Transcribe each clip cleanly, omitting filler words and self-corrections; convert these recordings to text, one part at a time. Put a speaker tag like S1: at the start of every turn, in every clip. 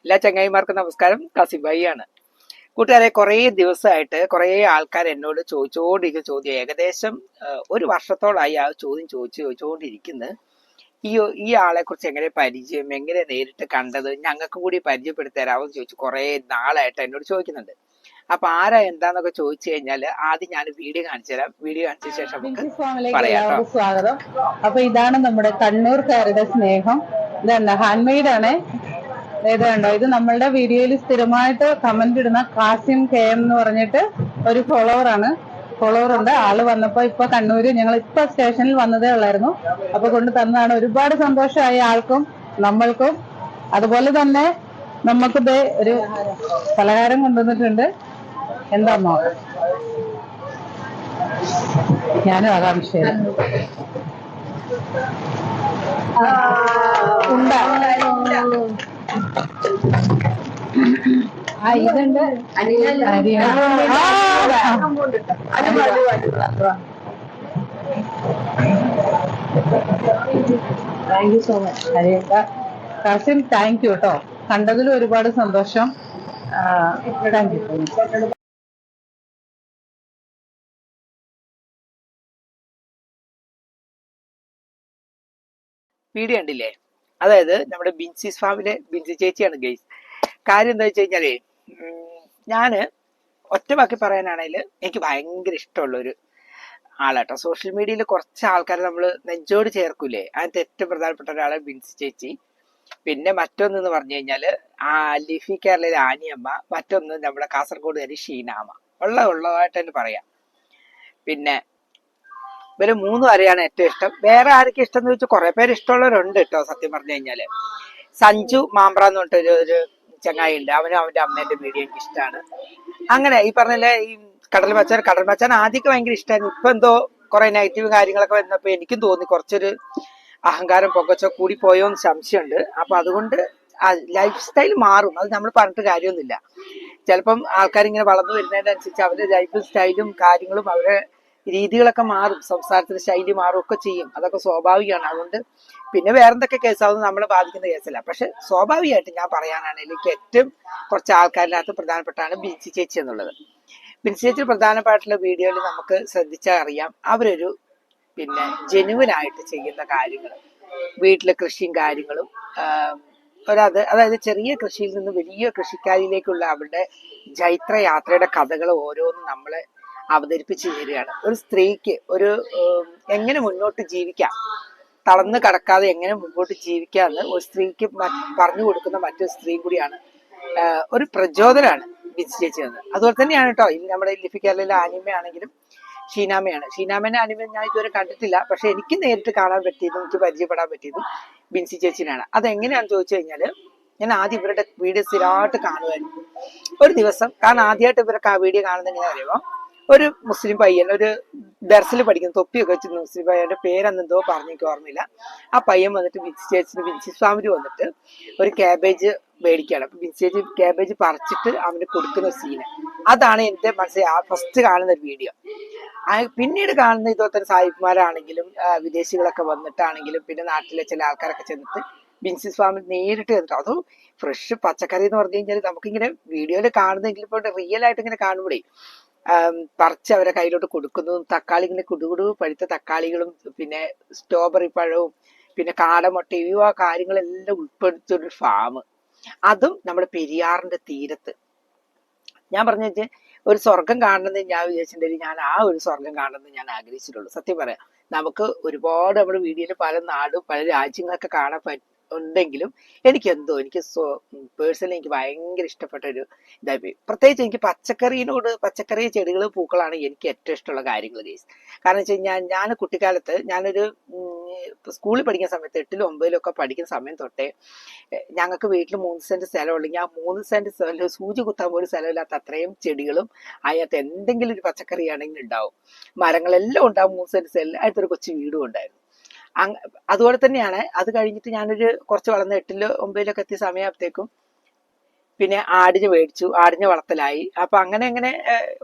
S1: എല്ലാ ചങ്ങായിമാർക്കും നമസ്കാരം. കാസിബായിയാണ്. കൂട്ടുകാരെ, കുറേ ദിവസമായിട്ട് കുറേ ആൾക്കാർ എന്നോട് ചോദിച്ചുകൊണ്ടിരിക്കുന്ന ചോദ്യം, ഏകദേശം ഒരു വർഷത്തോളായി ആ ചോദ്യം ചോദിച്ചുകൊണ്ടിരിക്കുന്നത്. ഈ ആളെ കുറിച്ച് എങ്ങനെ പരിചയം, എങ്ങനെ നേരിട്ട് കണ്ടത്, ഞങ്ങൾക്ക് കൂടി പരിചയപ്പെടുത്തി തരാമെന്ന് ചോദിച്ചു കുറേ നാളായിട്ട് എന്നോട് ചോദിക്കുന്നുണ്ട്. അപ്പൊ ആരാ എന്താന്നൊക്കെ ചോദിച്ചു കഴിഞ്ഞാല് ആദ്യം ഞാൻ വീഡിയോ കാണിച്ചു തരാം. വീഡിയോ കാണിച്ച ശേഷം
S2: പറയാം. സ്വാഗതം. അപ്പൊ ഇതാണ് നമ്മുടെ കണ്ണൂർക്കാരുടെ സ്നേഹം. ഇതല്ല ഹാൻഡ് മെയ്ഡ് ആണ്. ഏതാണ്ടോ ഇത് നമ്മളുടെ വീഡിയോയിൽ സ്ഥിരമായിട്ട് കമന്റ് ഇടുന്ന കാസിം KM എന്ന് പറഞ്ഞിട്ട് ഒരു ഫോളോവർ ഉണ്ട്. ആള് വന്നപ്പോ ഇപ്പൊ കണ്ണൂര് ഞങ്ങൾ ഇപ്പൊ സ്റ്റേഷനിൽ വന്നതേ ഉള്ളായിരുന്നു. അപ്പൊ കൊണ്ട് തന്നതാണ്. ഒരുപാട് സന്തോഷമായി ആൾക്കും നമ്മൾക്കും. അതുപോലെ തന്നെ നമുക്കിത് ഒരു പലഹാരം കൊണ്ടുവന്നിട്ടുണ്ട്. എന്താ ഞാനും ആകാംക്ഷയായിരുന്നു. ഇതുണ്ട്. താങ്ക് യു സോ മച്ച് ഹരിയക്ക. കാസിം, താങ്ക് യു കേട്ടോ. കണ്ടതിൽ ഒരുപാട് സന്തോഷം. Thank you.
S1: വീഡിയോ ഉണ്ടില്ലേ? അതായത് നമ്മുടെ ബിൻസിസ് ഫാമിലെ ബിൻസി ചേച്ചിയാണ് ഗൈസ്. കാര്യം എന്താ വെച്ച് കഴിഞ്ഞാലേ, ഞാന് ഒറ്റ വാക്കി പറയാനാണെങ്കിൽ എനിക്ക് ഭയങ്കര ഇഷ്ടമുള്ള ഒരു ആളാട്ടോ. സോഷ്യൽ മീഡിയയിൽ കുറച്ച് ആൾക്കാരെ നമ്മൾ നെഞ്ചോട് ചേർക്കൂലേ, അതിനകത്ത് ഏറ്റവും പ്രധാനപ്പെട്ട ഒരാളെ ബിൻസി ചേച്ചി. പിന്നെ മറ്റൊന്നെന്ന് പറഞ്ഞു കഴിഞ്ഞാല് ലിഫി കേരളയിലെ ആനിയമ്മ, മറ്റൊന്ന് നമ്മുടെ കാസർഗോഡുകാരി ഷീനാമ. ഉള്ളതായിട്ട് തന്നെ പറയാം. പിന്നെ ഇവര് മൂന്നും ആരെയാണ് ഏറ്റവും ഇഷ്ടം. വേറെ ആരൊക്കെ ഇഷ്ടം എന്ന് വെച്ചാൽ കുറെ പേര് ഇഷ്ടമുള്ളവരുണ്ട് കേട്ടോ. സത്യം പറഞ്ഞു കഴിഞ്ഞാല് സഞ്ജു മാമ്പ്ര എന്ന് പറഞ്ഞിട്ട് ഒരു ചങ്ങായി ഉണ്ട്. അവനും അവന്റെ അമ്മേന്റെ വീഡിയോ എനിക്ക് ഇഷ്ടമാണ്. അങ്ങനെ ഈ പറഞ്ഞ ഈ കടൽ മച്ചാൻ ആദ്യമൊക്കെ ഭയങ്കര ഇഷ്ടമായിരുന്നു. ഇപ്പൊ എന്തോ കുറെ നെഗറ്റീവ് കാര്യങ്ങളൊക്കെ വന്നപ്പോ എനിക്കും തോന്നി കുറച്ചൊരു അഹങ്കാരം പൊക്കച്ചോ കൂടി പോയോ എന്ന് സംശയമുണ്ട്. അപ്പൊ അതുകൊണ്ട് ലൈഫ് സ്റ്റൈൽ മാറും, അത് നമ്മൾ പറഞ്ഞിട്ട് കാര്യമൊന്നുമില്ല. ചിലപ്പം ആൾക്കാരിങ്ങനെ വളർന്നു വരുന്നതിനനുസരിച്ച് അവരുടെ ലൈഫ് സ്റ്റൈലും കാര്യങ്ങളും അവരുടെ രീതികളൊക്കെ മാറും, സംസാരത്തിന്റെ ശൈലി മാറും ഒക്കെ ചെയ്യും. അതൊക്കെ സ്വാഭാവികമാണ്. അതുകൊണ്ട് പിന്നെ വേറെന്തൊക്കെ കേസാവുന്ന നമ്മളെ ബാധിക്കുന്ന കേസല്ല. പക്ഷെ സ്വാഭാവികമായിട്ട് ഞാൻ പറയാനാണ്, എനിക്ക് ഏറ്റവും കുറച്ച് ആൾക്കാരിനകത്ത് പ്രധാനപ്പെട്ടാണ് ബിൻസി ചേച്ചി എന്നുള്ളത്. ബിൻസി ചേച്ചി പ്രധാനപ്പെട്ടുള്ള വീഡിയോയിൽ നമുക്ക് ശ്രദ്ധിച്ചാൽ അറിയാം, അവരൊരു പിന്നെ ജെനുവിനായിട്ട് ചെയ്യുന്ന കാര്യങ്ങൾ, വീട്ടിലെ കൃഷിയും കാര്യങ്ങളും, അതായത് ചെറിയ കൃഷിയിൽ നിന്ന് വലിയ കൃഷിക്കാരിയിലേക്കുള്ള അവരുടെ ജൈത്രയാത്രയുടെ കഥകൾ ഓരോന്നും നമ്മളെ അവതരിപ്പിച്ചു തരികയാണ്. ഒരു സ്ത്രീക്ക് എങ്ങനെ മുന്നോട്ട് ജീവിക്കാം, തളർന്നു കടക്കാതെ എങ്ങനെ മുന്നോട്ട് ജീവിക്കാമെന്ന് ഒരു സ്ത്രീക്ക് പറഞ്ഞു കൊടുക്കുന്ന മറ്റൊരു സ്ത്രീ കൂടിയാണ്. ഒരു പ്രചോദനമാണ് ബിൻസി ചേച്ചി എന്ന്. അതുപോലെ തന്നെയാണ് കേട്ടോ നമ്മുടെ ലിഫി കേരളയിലെ ആനിമയാണെങ്കിലും ഷീനാമേന്റെ ആനിമ ഞാൻ ഇതുവരെ കണ്ടിട്ടില്ല. പക്ഷെ എനിക്ക് നേരിട്ട് കാണാൻ പറ്റിയതും എനിക്ക് പരിചയപ്പെടാൻ പറ്റിയതും ബിൻസി ചേച്ചിനാണ്. അതെങ്ങനെയാണെന്ന് ചോദിച്ചു കഴിഞ്ഞാല്, ഞാൻ ആദ്യം ഇവരുടെ വീഡിയോ സ്ഥിരമായിട്ട് കാണുമായിരുന്നു ഒരു ദിവസം. കാരണം ആദ്യമായിട്ട് ഇവരൊക്കെ ആ വീഡിയോ കാണുന്നത് എങ്ങനെ അറിയുമോ, ഒരു മുസ്ലിം പയ്യൻ, ഒരു ദർസിൽ പഠിക്കുന്ന തൊപ്പിയൊക്കെ വെച്ച് മുസ്ലിം പയ്യന്റെ പേരെന്നെന്തോ പറഞ്ഞെനിക്ക് ഓർമ്മയില്ല. ആ പയ്യൻ വന്നിട്ട് ബിൻസി ഫാമിലി വന്നിട്ട് ഒരു ക്യാബേജ് മേടിക്കുകയാണ്. അപ്പൊ ബിൻസി ചേച്ചി ക്യാബേജ് പറിച്ചിട്ട് അവന് കൊടുക്കുന്ന സീന്, അതാണ് എന്റെ മനസ്സിൽ ആ ഫസ്റ്റ് കാണുന്ന ഒരു വീഡിയോ. പിന്നീട് കാണുന്ന ഇതുപോലെ സായിപ്പ്മാരാണെങ്കിലും വിദേശികളൊക്കെ വന്നിട്ടാണെങ്കിലും പിന്നെ നാട്ടിലെ ചില ആൾക്കാരൊക്കെ ചെന്നിട്ട് ബിൻസിസ് ഫാമിൽ നേരിട്ട് ചെന്നിട്ട്, അതും ഫ്രഷ് പച്ചക്കറി എന്ന് പറഞ്ഞു കഴിഞ്ഞാൽ നമുക്കിങ്ങനെ വീഡിയോയിൽ കാണുന്നെങ്കിൽ ഇപ്പോൾ റിയൽ ആയിട്ട് ഇങ്ങനെ കാണുമ്പോഴേ പറിച്ച് അവരെ കയ്യിലോട്ട് കൊടുക്കുന്നു. തക്കാളി ഇങ്ങനെ കുടുകുടു പഴുത്ത തക്കാളികളും പിന്നെ സ്ട്രോബെറി പഴവും പിന്നെ കാടമുട്ടയും ആ കാര്യങ്ങളെല്ലാം ഉൾപ്പെടുത്തിയൊരു ഫാം, അതും നമ്മുടെ പെരിയാറിന്റെ തീരത്ത്. ഞാൻ പറഞ്ഞു വെച്ചാൽ ഒരു സ്വർഗം കാണണമെന്ന് ഞാൻ വിചാരിച്ചിട്ടുണ്ടെങ്കിൽ ഞാൻ ആ ഒരു സ്വർഗം കാണണമെന്ന് ഞാൻ ആഗ്രഹിച്ചിട്ടുള്ളൂ. സത്യം പറയാം, നമുക്ക് ഒരുപാട് നമ്മുടെ വീഡിയോയിൽ പല നാടും പല രാജ്യങ്ങളൊക്കെ കാണാൻ ഉണ്ടെങ്കിലും എനിക്ക് പേഴ്സണലി എനിക്ക് ഭയങ്കര ഇഷ്ടപ്പെട്ട ഒരു ഇതായി. പ്രത്യേകിച്ച് എനിക്ക് പച്ചക്കറി ചെടികൾ പൂക്കളാണ് എനിക്ക് ഏറ്റവും ഇഷ്ടമുള്ള കാര്യങ്ങൾ ഗൈസ്. കാരണം വെച്ച് കഴിഞ്ഞാൽ ഞാൻ കുട്ടിക്കാലത്ത് ഞാനൊരു സ്കൂളിൽ പഠിക്കുന്ന സമയത്ത് 8ലും 9ലും ഒക്കെ പഠിക്കുന്ന സമയം തൊട്ടേ ഞങ്ങൾക്ക് വീട്ടിൽ 3 സെന്റ് സ്ഥലമുണ്ടെങ്കിൽ ആ 3 സെന്റ് സ്ഥലം സൂചി കുത്താൻ പോലും സ്ഥലമില്ലാത്ത അത്രയും ചെടികളും അതിനകത്ത് എന്തെങ്കിലും ഒരു പച്ചക്കറി ആണെങ്കിൽ ഉണ്ടാവും. മരങ്ങളെല്ലാം ഉണ്ടാവും 3 സെന്റ് സ്ഥലം. അടുത്തൊരു കൊച്ചു വീടും ഉണ്ടായിരുന്നു. അതുപോലെ തന്നെയാണ്. അത് കഴിഞ്ഞിട്ട് ഞാനൊരു കുറച്ച് വളർന്ന് 8ലും 9ലൊക്കെ എത്തിയ സമയത്തേക്കും പിന്നെ ആടിനെ മേടിച്ചു, ആടിനെ വളർത്തലായി. അപ്പൊ അങ്ങനെ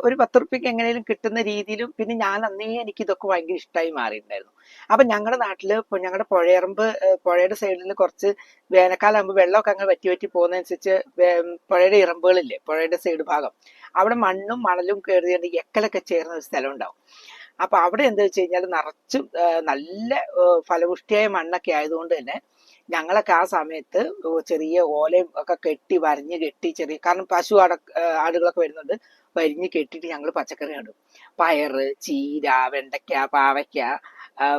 S1: ഒരു 10 റുപ്യക്ക് എങ്ങനെയും കിട്ടുന്ന രീതിയിലും പിന്നെ ഞാൻ അന്നേ എനിക്ക് ഇതൊക്കെ ഭയങ്കര ഇഷ്ടമായി മാറിയിട്ടുണ്ടായിരുന്നു. അപ്പൊ ഞങ്ങളുടെ നാട്ടില് ഞങ്ങളുടെ പുഴയറമ്പ് പുഴയുടെ സൈഡിൽ കുറച്ച് വേനൽക്കാലം ആകുമ്പോൾ വെള്ളമൊക്കെ അങ്ങനെ വറ്റി വറ്റി പോകുന്നതനുസരിച്ച് പുഴയുടെ ഇറമ്പുകളില്ലേ, പുഴയുടെ സൈഡ് ഭാഗം, അവിടെ മണ്ണും മണലും കയറിയത് എക്കലൊക്കെ ചേർന്ന ഒരു സ്ഥലം ഉണ്ടാവും. അപ്പൊ അവിടെ എന്താ വെച്ച് കഴിഞ്ഞാൽ നിറച്ചും നല്ല ഫലപുഷ്ടിയായ മണ്ണൊക്കെ ആയതുകൊണ്ട് തന്നെ ഞങ്ങളൊക്കെ ആ സമയത്ത് ചെറിയ ഓലയും ഒക്കെ കെട്ടി വരഞ്ഞ് കെട്ടി ചെറിയ, കാരണം പശു ആടുകളൊക്കെ വരുന്നുണ്ട്, വരിഞ്ഞ് കെട്ടിയിട്ട് ഞങ്ങൾ പച്ചക്കറി നടും. പയറ്, ചീര, വെണ്ടയ്ക്ക, പാവയ്ക്ക,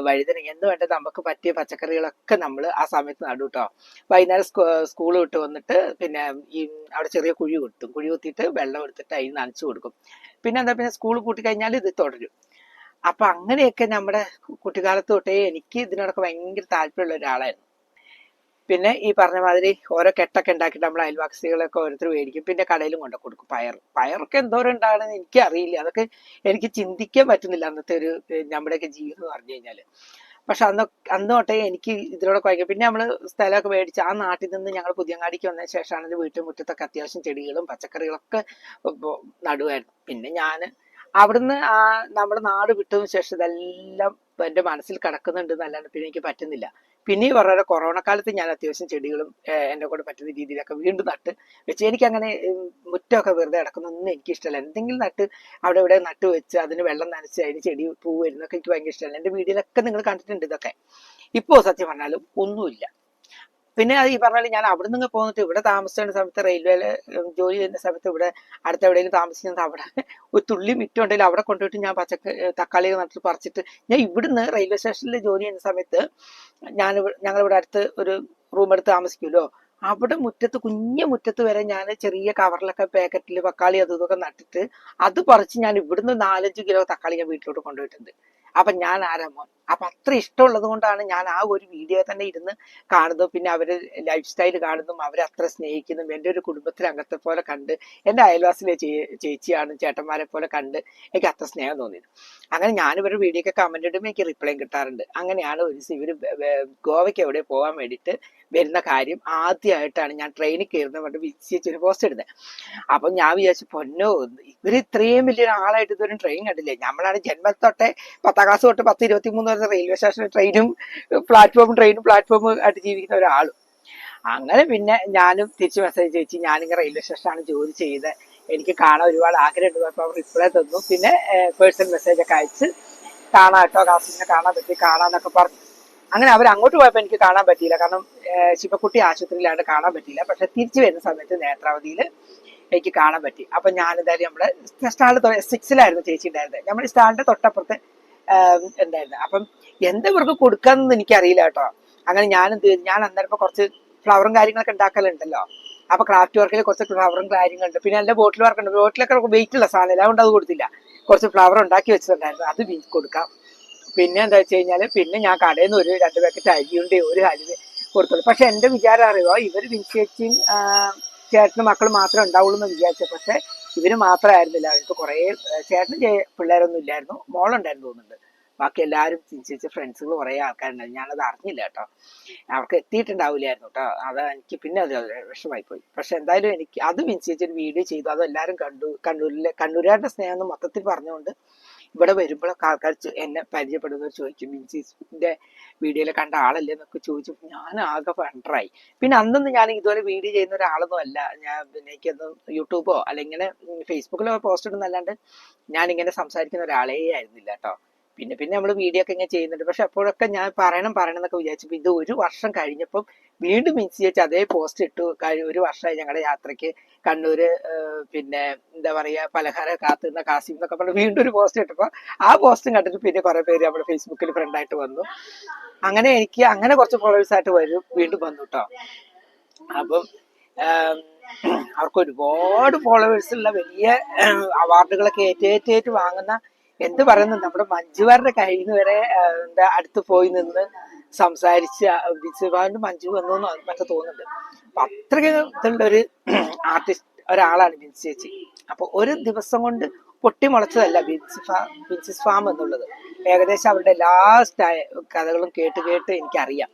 S1: വഴുതനങ്ങ, എന്ത് വേണ്ടത് നമുക്ക് പറ്റിയ പച്ചക്കറികളൊക്കെ നമ്മൾ ആ സമയത്ത് നടും കേട്ടോ. വൈകുന്നേരം സ്കൂൾ വിട്ട് വന്നിട്ട് പിന്നെ ഈ അവിടെ ചെറിയ കുഴി കുത്തും, കുഴി കുത്തിയിട്ട് വെള്ളം എടുത്തിട്ട് അതിന് നനച്ചു കൊടുക്കും. പിന്നെ എന്താ, പിന്നെ സ്കൂൾ കൂട്ടി കഴിഞ്ഞാൽ ഇത് തുടരും. അപ്പൊ അങ്ങനെയൊക്കെ നമ്മുടെ കുട്ടിക്കാലത്ത് തൊട്ടേ എനിക്ക് ഇതിനോടൊക്കെ ഭയങ്കര താല്പര്യമുള്ള ഒരാളായിരുന്നു. പിന്നെ ഈ പറഞ്ഞ മാതിരി ഓരോ കെട്ടൊക്കെ ഉണ്ടാക്കിയിട്ട് നമ്മൾ അയൽവാസികളൊക്കെ ഓരോരുത്തർ മേടിക്കും, പിന്നെ കടയിലും കൊണ്ടു കൊടുക്കും. പയറൊക്കെ എന്തോരം ഉണ്ടാകണമെന്ന് എനിക്ക് അറിയില്ല, അതൊക്കെ എനിക്ക് ചിന്തിക്കാൻ പറ്റുന്നില്ല അന്നത്തെ ഒരു നമ്മുടെയൊക്കെ ജീവിതം എന്ന് പറഞ്ഞു കഴിഞ്ഞാല്. പക്ഷെ അന്ന് തൊട്ടേ എനിക്ക് ഇതിനോടൊക്കെ ഭയങ്കര. പിന്നെ നമ്മള് സ്ഥലമൊക്കെ മേടിച്ച് ആ നാട്ടിൽ നിന്ന് ഞങ്ങൾ പുതിയങ്ങാടിക്ക് വന്നതിന് ശേഷമാണ് വീട്ടുമുറ്റത്തൊക്കെ അത്യാവശ്യം ചെടികളും പച്ചക്കറികളൊക്കെ നടുവായിരുന്നു. പിന്നെ ഞാൻ അവിടുന്ന് നമ്മുടെ നാട് വിട്ടതിന് ശേഷം ഇതെല്ലാം എന്റെ മനസ്സിൽ കിടക്കുന്നുണ്ട് എന്നല്ലാണ്ട് പിന്നെ എനിക്ക് പറ്റുന്നില്ല. പിന്നെ ഈ പറഞ്ഞ കൊറോണ കാലത്ത് ഞാൻ അത്യാവശ്യം ചെടികളും എന്നെ കൊണ്ട് പറ്റുന്ന രീതിയിലൊക്കെ വീണ്ടും നട്ട് വെച്ച്. എനിക്കങ്ങനെ മുറ്റമൊക്കെ വെറുതെ കിടക്കുന്നൊന്നും എനിക്കിഷ്ടമല്ല. എന്തെങ്കിലും നട്ട് അവിടെ ഇവിടെ നട്ട് വെച്ച് അതിന് വെള്ളം നനച്ച് അതിന് ചെടി പൂ വരുന്നൊക്കെ എനിക്ക് ഭയങ്കര ഇഷ്ടമല്ല. എൻ്റെ വീഡിയോയിലൊക്കെ നിങ്ങൾ കണ്ടിട്ടുണ്ട് ഇതൊക്കെ. ഇപ്പോൾ സത്യം പറഞ്ഞാലും ഒന്നുമില്ല. പിന്നെ അത് ഈ പറഞ്ഞാൽ ഞാൻ അവിടെ നിന്ന് പോന്നിട്ട് ഇവിടെ താമസിച്ച സമയത്ത്, റെയിൽവേയിൽ ജോലി ചെയ്യുന്ന സമയത്ത് ഇവിടെ അടുത്ത് എവിടെയെങ്കിലും താമസിക്കുന്നത്, അവിടെ ഒരു തുള്ളി മിറ്റം ഉണ്ടെങ്കിൽ അവിടെ കൊണ്ടുപോയിട്ട് ഞാൻ തക്കാളി നട്ടിട്ട് പറിച്ചിട്ട് ഞാൻ ഇവിടുന്ന് റെയിൽവേ സ്റ്റേഷനിൽ ജോലി ചെയ്യുന്ന സമയത്ത് ഞങ്ങളിവിടെ അടുത്ത് ഒരു റൂം എടുത്ത് താമസിക്കുമല്ലോ, അവിടെ മുറ്റത്ത് കുഞ്ഞു മുറ്റത്ത് വരെ ഞാൻ ചെറിയ കവറിലൊക്കെ പാക്കറ്റിൽ തക്കാളി അതും ഇതൊക്കെ നട്ടിട്ട് അത് പറിച്ച് ഞാൻ ഇവിടുന്ന് 4-5 കിലോ തക്കാളി ഞാൻ വീട്ടിലോട്ട് കൊണ്ടുപോയിട്ടുണ്ട്. അപ്പൊ ഞാൻ ആരാ മോൻ. അപ്പൊ അത്ര ഇഷ്ടമുള്ളത് കൊണ്ടാണ് ഞാൻ ആ ഒരു വീഡിയോ തന്നെ ഇരുന്ന് കാണുന്നു. പിന്നെ അവര് ലൈഫ് സ്റ്റൈൽ കാണുന്നു, അവരെ അത്ര സ്നേഹിക്കുന്നു, എൻ്റെ ഒരു കുടുംബത്തിലെ അംഗത്തെ പോലെ കണ്ട്, എൻ്റെ അയൽവാസിലെ ചേച്ചിയാണ്, ചേട്ടന്മാരെ പോലെ കണ്ട് എനിക്ക് അത്ര സ്നേഹം തോന്നിയത്. അങ്ങനെ ഞാൻ ഇവരുടെ വീഡിയോ ഒക്കെ കമന്റ് ഇടുമ്പോൾ എനിക്ക് റിപ്ലൈ കിട്ടാറുണ്ട്. അങ്ങനെയാണ് ഒരു ദിവസം ഇവര് ഗോവയ്ക്ക് എവിടെ പോകാൻ വേണ്ടിയിട്ട് വരുന്ന കാര്യം ആദ്യമായിട്ടാണ് ഞാൻ ട്രെയിനിൽ കയറുന്ന കൊണ്ട് വിശ്വസിച്ചൊരു പോസ്റ്റ് ഇടുന്നത്. അപ്പൊ ഞാൻ വിചാരിച്ചു, പൊന്നോ, ഇവര് ഇത്രയും വലിയൊരു ആളായിട്ട് ഇതുവരെ ട്രെയിൻ കണ്ടില്ലേ. നമ്മളാണ് ജന്മത്തൊട്ടെ 10ാം ക്ലാസ് തൊട്ട് 10-23 വരെ റെയിൽവേ സ്റ്റേഷനിൽ ട്രെയിനും പ്ലാറ്റ്ഫോമും ആയിട്ട് ജീവിക്കുന്ന ഒരാളും. അങ്ങനെ പിന്നെ ഞാനും തിരിച്ച് മെസ്സേജ് അയച്ചു, ഞാനിങ്ങനെ റെയിൽവേ സ്റ്റേഷനാണ് ജോലി ചെയ്ത്, എനിക്ക് കാണാൻ ഒരുപാട് ആഗ്രഹമുണ്ട്. അപ്പോൾ അവർ റിപ്ലൈ തന്നു. പിന്നെ പേഴ്സണൽ മെസ്സേജ് ഒക്കെ അയച്ച് കാണാം കേട്ടോ, കാസിനെ കാണാൻ പറ്റി, കാണാന്നൊക്കെ പറഞ്ഞു. അങ്ങനെ അവർ അങ്ങോട്ട് പോയപ്പോൾ എനിക്ക് കാണാൻ പറ്റിയില്ല, കാരണം ശിവക്കുട്ടി ആശുപത്രിയിലാണ്ട് കാണാൻ പറ്റിയില്ല. പക്ഷെ തിരിച്ചു വരുന്ന സമയത്ത് നേത്രാവതിയിൽ എനിക്ക് കാണാൻ പറ്റി. അപ്പൊ ഞാൻ എന്തായാലും നമ്മുടെ സ്റ്റാളിൽ 6-ലായിരുന്നു ചേച്ചി ഉണ്ടായിരുന്നത്, നമ്മുടെ സ്റ്റാളിന്റെ തൊട്ടപ്പുറത്ത് ഉണ്ടായിരുന്നത്. അപ്പം എന്താ ഇവർക്ക് കൊടുക്കാന്നൊന്നും എനിക്കറിയില്ല കേട്ടോ. അങ്ങനെ ഞാൻ എന്ത് ചെയ്തു, ഞാൻ അന്നേരം കുറച്ച് ഫ്ലവറും കാര്യങ്ങളൊക്കെ ഉണ്ടാക്കലുണ്ടല്ലോ, അപ്പൊ ക്രാഫ്റ്റ് വർക്കിൽ കുറച്ച് ഫ്ലവറും കാര്യങ്ങളുണ്ട്. പിന്നെ എൻ്റെ ബോട്ടിൽ വർക്ക് ഉണ്ട്, ബോട്ടിലൊക്കെ വെയിറ്റ് ഉള്ള സാധനം, അതുകൊണ്ട് അത് കൊടുത്തില്ല. കുറച്ച് ഫ്ലവർ ഉണ്ടാക്കി വെച്ചിട്ടുണ്ടായിരുന്നു, അത് കൊടുക്കാം. പിന്നെ എന്താ വെച്ച് കഴിഞ്ഞാല്, പിന്നെ ഞാൻ കടയിൽ നിന്ന് ഒരു 2 പാക്കറ്റ് അരിയുണ്ട്, ഒരു ഹലുവ കൊടുത്തുള്ളൂ. പക്ഷെ എന്റെ വിചാരം അറിയോ, ഇവര് വിൻചേച്ചിയും ചേട്ടനും മക്കളും മാത്രമേ ഉണ്ടാവുള്ളൂ എന്ന് വിചാരിച്ചത്. പക്ഷെ ഇവര് മാത്രമായിരുന്നില്ല, അവർക്ക് കുറെ ചേട്ടനും പിള്ളേരൊന്നും ഇല്ലായിരുന്നു, മോളുണ്ടായിരുന്നു തോന്നുന്നുണ്ട്. ബാക്കി എല്ലാവരും വിൻചേച്ചി ഫ്രണ്ട്സുകൾ കുറെ ആൾക്കാരുണ്ടായിരുന്നു. ഞാനത് അറിഞ്ഞില്ല കേട്ടോ, അവർക്ക് എത്തിയിട്ടുണ്ടാവില്ലായിരുന്നു കേട്ടോ. അത് എനിക്ക് പിന്നെ അത് വിഷമായി പോയി. പക്ഷെ എന്തായാലും എനിക്ക് അത് വിൻചേച്ചി ഒരു വീഡിയോ ചെയ്തു, അത് എല്ലാവരും കണ്ടു. കണ്ണൂരുകാരുടെ സ്നേഹം എന്ന് മൊത്തത്തിൽ പറഞ്ഞുകൊണ്ട് ഇവിടെ വരുമ്പോഴൊക്കെ ആൾക്കാർ എന്നെ പരിചയപ്പെടുന്നവർ ചോദിക്കും, മിൻസിന്റെ വീഡിയോയിൽ കണ്ട ആളല്ലേ എന്നൊക്കെ ചോദിച്ചു. ഞാൻ ആകെ വണ്ടറായി. പിന്നെ അന്നൊന്നും ഞാൻ ഇതുപോലെ വീഡിയോ ചെയ്യുന്ന ഒരാളൊന്നും അല്ല. ഞാൻ പിന്നെ എനിക്കൊന്നും യൂട്യൂബോ അല്ലെങ്കിൽ ഫേസ്ബുക്കിലോ പോസ്റ്റ് ഇടുന്നല്ലാണ്ട് ഞാനിങ്ങനെ സംസാരിക്കുന്ന ഒരാളേ ആയിരുന്നില്ല കേട്ടോ. പിന്നെ നമ്മൾ വീഡിയോ ഒക്കെ ഇങ്ങനെ ചെയ്യുന്നുണ്ട്. പക്ഷെ അപ്പോഴൊക്കെ ഞാൻ പറയണം എന്നൊക്കെ വിചാരിച്ചപ്പോൾ ഇത് 1 വർഷം കഴിഞ്ഞപ്പം വീണ്ടും മിൻസി ചേച്ചി അതേ പോസ്റ്റ് ഇട്ടു. 1 വർഷമായി ഞങ്ങളുടെ യാത്രയ്ക്ക് കണ്ണൂര്, പിന്നെ എന്താ പറയാ, പലഹാരം കാത്തുനിന്ന കാസിം എന്നൊക്കെ പറഞ്ഞ് വീണ്ടും ഒരു പോസ്റ്റ് ഇട്ടപ്പോൾ ആ പോസ്റ്റും കണ്ടിട്ട് പിന്നെ കുറെ പേര് നമ്മുടെ ഫേസ്ബുക്കിൽ ഫ്രണ്ടായിട്ട് വന്നു. അങ്ങനെ എനിക്ക് അങ്ങനെ കുറച്ച് ഫോളോവേഴ്സ് ആയിട്ട് വീണ്ടും വന്നു കേട്ടോ. അപ്പം അവർക്ക് ഒരുപാട് ഫോളോവേഴ്സ് ഉള്ള വലിയ അവാർഡുകളൊക്കെ ഏറ്റേറ്റ് വാങ്ങുന്ന, എന്ത് പറയുന്നു, നമ്മുടെ മഞ്ജുവാരുടെ കയ്യിൽ നിന്ന് വരെ എന്താ അടുത്ത് പോയി നിന്ന് സംസാരിച്ച് മഞ്ജു വന്നു മറ്റേ തോന്നുന്നുണ്ട്. അപ്പൊ അത്രയ്ക്ക് ഇതുള്ള ഒരു ആർട്ടിസ്റ്റ് ഒരാളാണ് ബിൻസി ചേച്ചി. അപ്പൊ ഒരു ദിവസം കൊണ്ട് പൊട്ടിമുളച്ചതല്ല ബിൻസിസ് ഫാം എന്നുള്ളത്. ഏകദേശം അവരുടെ എല്ലാ കഥകളും കേട്ട് എനിക്കറിയാം.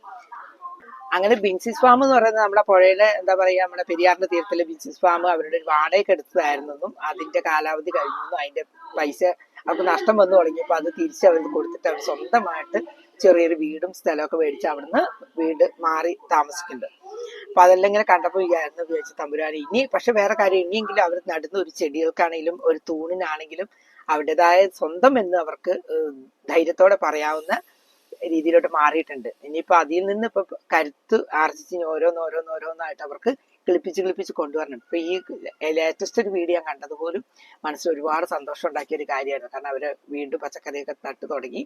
S1: അങ്ങനെ ബിൻസിസ് ഫാം എന്ന് പറയുന്നത് നമ്മുടെ പുഴയിലെ എന്താ പറയാ നമ്മുടെ പെരിയാറിന്റെ തീരത്തിലെ ബിൻസിസ് ഫാം അവരുടെ ഒരു വാടകയ്ക്ക് എടുത്തതായിരുന്നെന്നും അതിന്റെ കാലാവധി കഴിഞ്ഞെന്നും അതിന്റെ പൈസ അവർക്ക് നഷ്ടം വന്നു തുടങ്ങിയപ്പോൾ അത് തിരിച്ച് അവർ കൊടുത്തിട്ട് അവർ സ്വന്തമായിട്ട് ചെറിയൊരു വീടും സ്ഥലമൊക്കെ മേടിച്ച് അവിടുന്ന് വീട് മാറി താമസിക്കുന്നുണ്ട്. അപ്പൊ അതെല്ലാം ഇങ്ങനെ കണ്ടപ്പോൾ വിചാരിച്ചു വിചാരിച്ചു തമ്പുരാൻ ഇനി പക്ഷെ വേറെ കാര്യം ഇനിയെങ്കിലും അവർ നടുന്ന ഒരു ചെടികൾക്കാണെങ്കിലും ഒരു തൂണിനാണെങ്കിലും അവരുടേതായ സ്വന്തം എന്ന് അവർക്ക് ധൈര്യത്തോടെ പറയാവുന്ന രീതിയിലോട്ട് മാറിയിട്ടുണ്ട്. ഇനിയിപ്പോ അതിൽ നിന്ന് ഇപ്പൊ കരുത്ത് ആർജിച്ച് ഓരോന്നോരോന്നോരോന്നായിട്ട് അവർക്ക് കിളിപ്പിച്ച് കൊണ്ടുവരണം. ഇപ്പൊ ഈ ലേറ്റസ്റ്റ് ഒരു വീഡിയോ ഞാൻ കണ്ടത് പോലും മനസ്സിൽ ഒരുപാട് സന്തോഷം ഉണ്ടാക്കിയ ഒരു കാര്യമായിരുന്നു. കാരണം അവര് വീണ്ടും പച്ചക്കറിയൊക്കെ നട്ടു തുടങ്ങി,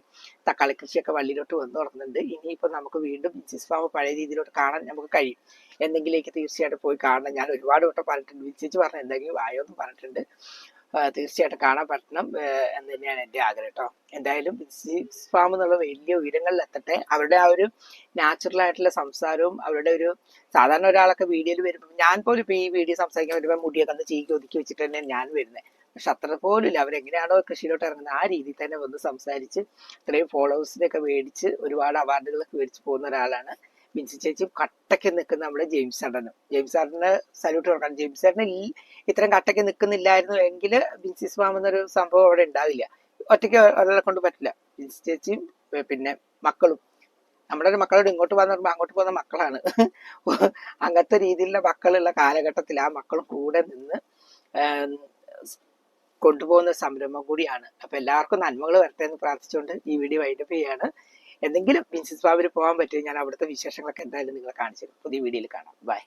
S1: തക്കാളി കൃഷിയൊക്കെ വള്ളിയിലോട്ട് വന്നു തുടങ്ങുന്നുണ്ട്. ഇനിയിപ്പോ നമുക്ക് വീണ്ടും ബിൻസിസ് ഫാം പഴയ രീതിയിലോട്ട് കാണാൻ നമുക്ക് കഴിയും. എന്തെങ്കിലേക്ക് തീർച്ചയായിട്ടും പോയി കാണണം. ഞാൻ ഒരുപാട് വട്ടം പറഞ്ഞിട്ടുണ്ട്, വിളിച്ചു പറഞ്ഞ എന്തെങ്കിലും വായോന്ന് പറഞ്ഞിട്ടുണ്ട്. തീർച്ചയായിട്ടും കാണാൻ പറ്റണം എന്ന് തന്നെയാണ് എൻ്റെ ആഗ്രഹം കേട്ടോ. എന്തായാലും ബിൻസിസ് ഫാം എന്നുള്ള വലിയ ഉയരങ്ങളിൽ എത്തട്ടെ. അവരുടെ ആ ഒരു നാച്ചുറൽ ആയിട്ടുള്ള സംസാരവും അവരുടെ ഒരു സാധാരണ ഒരാളൊക്കെ വീഡിയോയിൽ വരുമ്പോൾ ഞാൻ പോലും ഇപ്പൊ ഈ വീഡിയോ സംസാരിക്കാൻ വരുമ്പോൾ മുടിയൊക്കെ ഒന്ന് ചീക്കി ഒതുക്കി വെച്ചിട്ട് തന്നെയാണ് ഞാൻ വരുന്നത്. പക്ഷെ അത്ര പോലും ഇല്ല, അവരെങ്ങനെയാണോ കൃഷിയിലോട്ട് ഇറങ്ങുന്നത് ആ രീതിയിൽ തന്നെ വന്ന് സംസാരിച്ച് ഇത്രയും ഫോളോവേഴ്സിനെയൊക്കെ മേടിച്ച് ഒരുപാട് അവാർഡുകളൊക്കെ മേടിച്ച് പോകുന്ന ഒരാളാണ് ബിൻസി ചേച്ചി. കട്ടയ്ക്ക് നിൽക്കുന്ന നമ്മുടെ ജെയിംസ് ചേട്ടന് സല്യൂട്ട് കൊടുക്കണം. ജെയിംസ് ചേട്ടന് ഇത്രയും കട്ടയ്ക്ക് നിൽക്കുന്നില്ലായിരുന്നു എങ്കിൽ ബിൻസിസ് ഫാം എന്നൊരു സംഭവം അവിടെ ഉണ്ടാവില്ല. ഒറ്റയ്ക്ക് ഒരാളെ കൊണ്ട് പറ്റില്ല. ബിൻസി ചേച്ചിയും പിന്നെ മക്കളും നമ്മുടെ ഒരു മക്കളോട് ഇങ്ങോട്ട് വന്ന് പറയുമ്പോൾ അങ്ങോട്ട് പോകുന്ന മക്കളാണ്. അങ്ങനത്തെ രീതിയിലുള്ള മക്കളുള്ള കാലഘട്ടത്തിൽ ആ മക്കളും കൂടെ നിന്ന് കൊണ്ടുപോകുന്ന സംരംഭം കൂടിയാണ്. അപ്പൊ എല്ലാവർക്കും നന്മകൾ വരട്ടെ എന്ന് പ്രാർത്ഥിച്ചുകൊണ്ട് ഈ വീഡിയോ വൈൻഡപ്പ് ചെയ്യാണ്. എന്തെങ്കിലും ബിൻസിസ് ഫാമിൽ പോകാൻ പറ്റും, ഞാൻ അവിടുത്തെ വിശേഷങ്ങളൊക്കെ എന്തായാലും നിങ്ങളെ കാണിച്ചു തരും. പുതിയ വീഡിയോയിൽ കാണാം. ബൈ.